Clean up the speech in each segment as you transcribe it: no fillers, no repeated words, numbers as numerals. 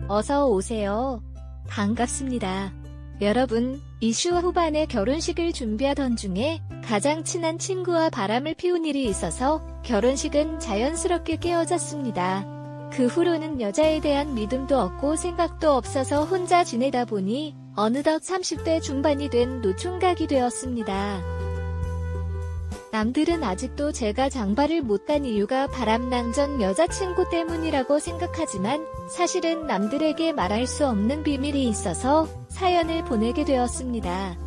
어서 오세요. 반갑습니다. 여러분, 이슈 후반에 결혼식을 준비하던 중에 가장 친한 친구와 바람을 피운 일이 있어서 결혼식은 자연스럽게 깨어졌습니다. 그 후로는 여자에 대한 믿음도 없고 생각도 없어서 혼자 지내다 보니 어느덧 30대 중반이 된 노총각이 되었습니다. 남들은 아직도 제가 장가를 못 간 이유가 바람난 전 여자친구 때문이라고 생각하지만 사실은 남들에게 말할 수 없는 비밀이 있어서 사연을 보내게 되었습니다.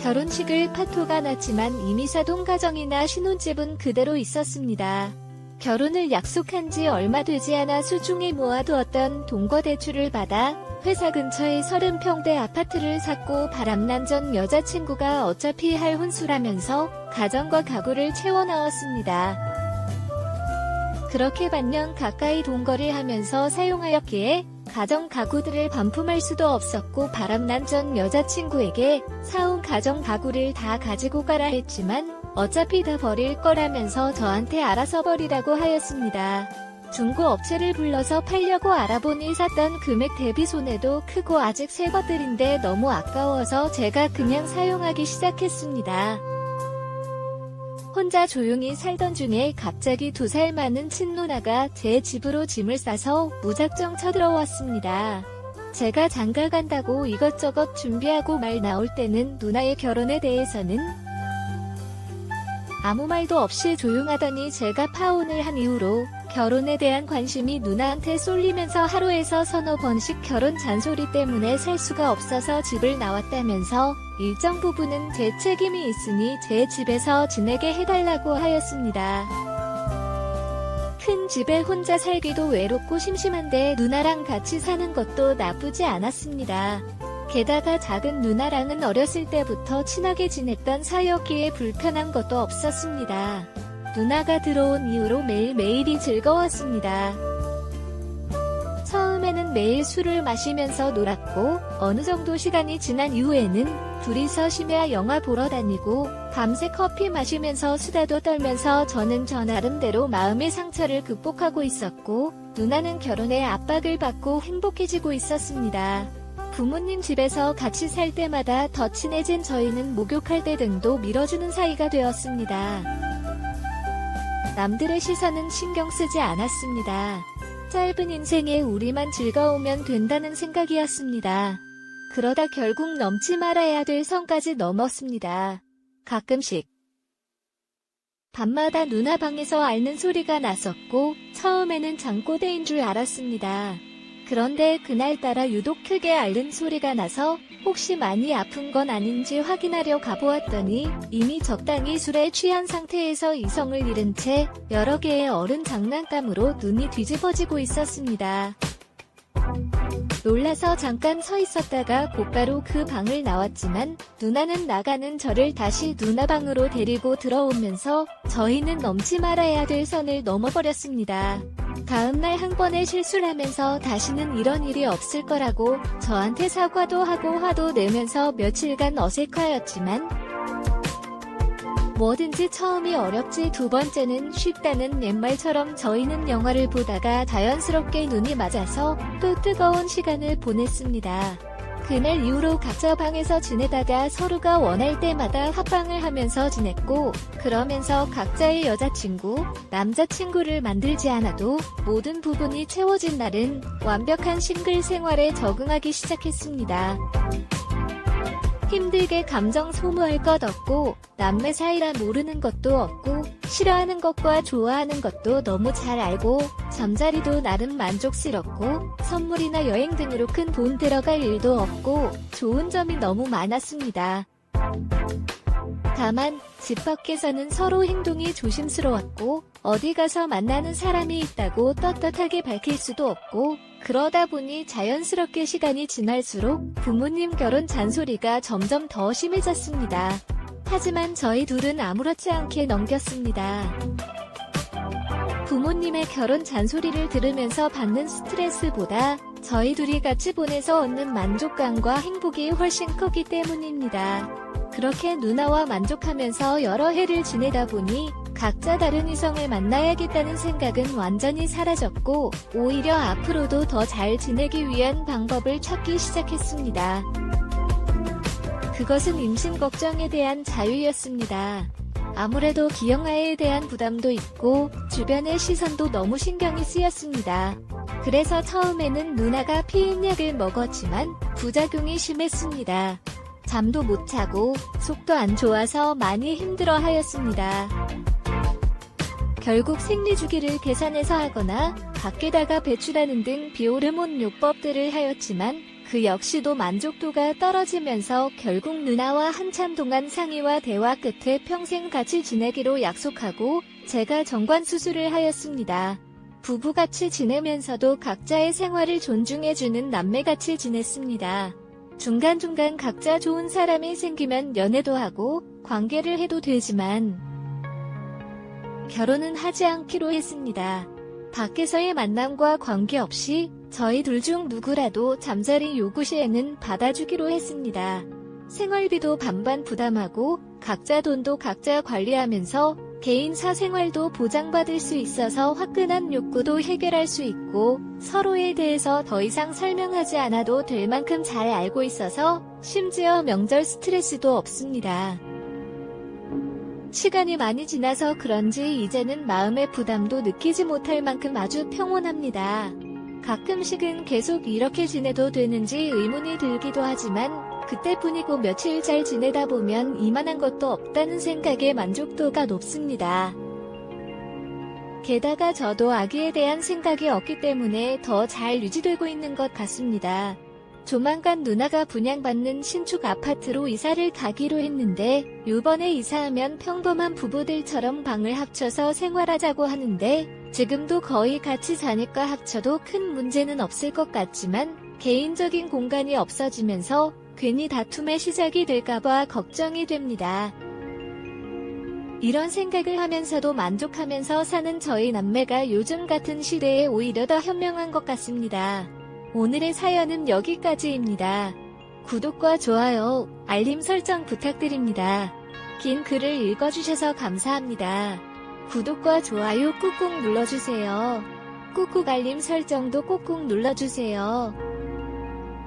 결혼식을 파토가 났지만 이미 사돈 가정이나 신혼집은 그대로 있었습니다. 결혼을 약속한 지 얼마 되지 않아 수중에 모아두었던 동거대출을 받아 회사 근처에 30평대 아파트를 샀고 바람난 전 여자친구가 어차피 할 혼수라면서 가정과 가구를 채워넣었습니다. 그렇게 반년 가까이 동거를 하면서 사용하였기에 가정 가구들을 반품할 수도 없었고 바람난 전 여자친구에게 사온 가정 가구를 다 가지고 가라 했지만 어차피 다 버릴 거라면서 저한테 알아서 버리라고 하였습니다. 중고업체를 불러서 팔려고 알아보니 샀던 금액 대비 손해도 크고 아직 새 것들인데 너무 아까워서 제가 그냥 사용하기 시작했습니다. 혼자 조용히 살던 중에 갑자기 2살 많은 친누나가 제 집으로 짐을 싸서 무작정 쳐들어왔습니다. 제가 장가 간다고 이것저것 준비하고 말 나올 때는 누나의 결혼에 대해서는 아무 말도 없이 조용하더니 제가 파혼을 한 이후로 결혼에 대한 관심이 누나한테 쏠리면서 하루에서 서너 번씩 결혼 잔소리 때문에 살 수가 없어서 집을 나왔다면서 일정 부분은 제 책임이 있으니 제 집에서 지내게 해달라고 하였습니다. 큰 집에 혼자 살기도 외롭고 심심한데 누나랑 같이 사는 것도 나쁘지 않았습니다. 게다가 작은 누나랑은 어렸을 때부터 친하게 지냈던 사이였기에 불편한 것도 없었습니다. 누나가 들어온 이후로 매일매일이 즐거웠습니다. 처음에는 매일 술을 마시면서 놀았고 어느 정도 시간이 지난 이후에는 둘이서 심야 영화 보러 다니고 밤새 커피 마시면서 수다도 떨면서 저는 저 나름대로 마음의 상처를 극복하고 있었고 누나는 결혼에 압박을 받고 행복해지고 있었습니다. 부모님 집에서 같이 살 때마다 더 친해진 저희는 목욕할 때 등도 밀어주는 사이가 되었습니다. 남들의 시선은 신경 쓰지 않았습니다. 짧은 인생에 우리만 즐거우면 된다는 생각이었습니다. 그러다 결국 넘지 말아야 될 선까지 넘었습니다. 가끔씩 밤마다 누나 방에서 앓는 소리가 났었고 처음에는 잠꼬대인 줄 알았습니다. 그런데 그날따라 유독 크게 앓는 소리가 나서 혹시 많이 아픈 건 아닌지 확인하려 가보았더니 이미 적당히 술에 취한 상태에서 이성을 잃은 채 여러 개의 어른 장난감으로 눈이 뒤집어지고 있었습니다. 놀라서 잠깐 서 있었다가 곧바로 그 방을 나왔지만 누나는 나가는 저를 다시 누나 방으로 데리고 들어오면서 저희는 넘지 말아야 될 선을 넘어버렸습니다. 다음날 한 번의 실수를 하면서 다시는 이런 일이 없을 거라고 저한테 사과도 하고 화도 내면서 며칠간 어색하였지만 뭐든지 처음이 어렵지 두 번째는 쉽다는 옛말처럼 저희는 영화를 보다가 자연스럽게 눈이 맞아서 또 뜨거운 시간을 보냈습니다. 그날 이후로 각자 방에서 지내다가 서로가 원할 때마다 합방을 하면서 지냈고 그러면서 각자의 여자친구, 남자친구를 만들지 않아도 모든 부분이 채워진 날은 완벽한 싱글 생활에 적응하기 시작했습니다. 힘들게 감정 소모할 것 없고 남매 사이라 모르는 것도 없고 싫어하는 것과 좋아하는 것도 너무 잘 알고 잠자리도 나름 만족스럽고 선물이나 여행 등으로 큰 돈 들어갈 일도 없고 좋은 점이 너무 많았습니다. 다만 집 밖에서는 서로 행동이 조심스러웠고 어디 가서 만나는 사람이 있다고 떳떳하게 밝힐 수도 없고 그러다 보니 자연스럽게 시간이 지날수록 부모님 결혼 잔소리가 점점 더 심해졌습니다. 하지만 저희 둘은 아무렇지 않게 넘겼습니다. 부모님의 결혼 잔소리를 들으면서 받는 스트레스보다 저희 둘이 같이 보내서 얻는 만족감과 행복이 훨씬 컸기 때문입니다. 그렇게 누나와 만족하면서 여러 해를 지내다 보니 각자 다른 이성을 만나야겠다는 생각은 완전히 사라졌고 오히려 앞으로도 더 잘 지내기 위한 방법을 찾기 시작했습니다. 그것은 임신 걱정에 대한 자유였습니다. 아무래도 기형아에 대한 부담도 있고 주변의 시선도 너무 신경이 쓰였습니다. 그래서 처음에는 누나가 피임약을 먹었지만 부작용이 심했습니다. 잠도 못 자고 속도 안 좋아서 많이 힘들어하였습니다. 결국 생리주기를 계산해서 하거나 밖에다가 배출하는 등 비호르몬 요법들을 하였지만 그 역시도 만족도가 떨어지면서 결국 누나와 한참 동안 상의와 대화 끝에 평생 같이 지내기로 약속하고 제가 정관 수술을 하였습니다. 부부같이 지내면서도 각자의 생활을 존중해주는 남매같이 지냈습니다. 중간중간 각자 좋은 사람이 생기면 연애도 하고 관계를 해도 되지만 결혼은 하지 않기로 했습니다. 밖에서의 만남과 관계없이 저희 둘 중 누구라도 잠자리 요구 시에는 받아주기로 했습니다. 생활비도 반반 부담하고 각자 돈도 각자 관리하면서 개인 사생활도 보장받을 수 있어서 화끈한 욕구도 해결할 수 있고 서로에 대해서 더 이상 설명하지 않아도 될 만큼 잘 알고 있어서 심지어 명절 스트레스도 없습니다. 시간이 많이 지나서 그런지 이제는 마음의 부담도 느끼지 못할 만큼 아주 평온합니다. 가끔씩은 계속 이렇게 지내도 되는지 의문이 들기도 하지만 그때뿐이고 며칠 잘 지내다 보면 이만한 것도 없다는 생각에 만족도가 높습니다. 게다가 저도 아기에 대한 생각이 없기 때문에 더 잘 유지되고 있는 것 같습니다. 조만간 누나가 분양받는 신축 아파트로 이사를 가기로 했는데 요번에 이사하면 평범한 부부들처럼 방을 합쳐서 생활하자고 하는데 지금도 거의 같이 자니까 합쳐도 큰 문제는 없을 것 같지만 개인적인 공간이 없어지면서 괜히 다툼의 시작이 될까봐 걱정이 됩니다. 이런 생각을 하면서도 만족하면서 사는 저희 남매가 요즘 같은 시대에 오히려 더 현명한 것 같습니다. 오늘의 사연은 여기까지입니다. 구독과 좋아요, 알림 설정 부탁드립니다. 긴 글을 읽어주셔서 감사합니다. 구독과 좋아요 꾹꾹 눌러주세요. 꾹꾹 알림 설정도 꾹꾹 눌러주세요.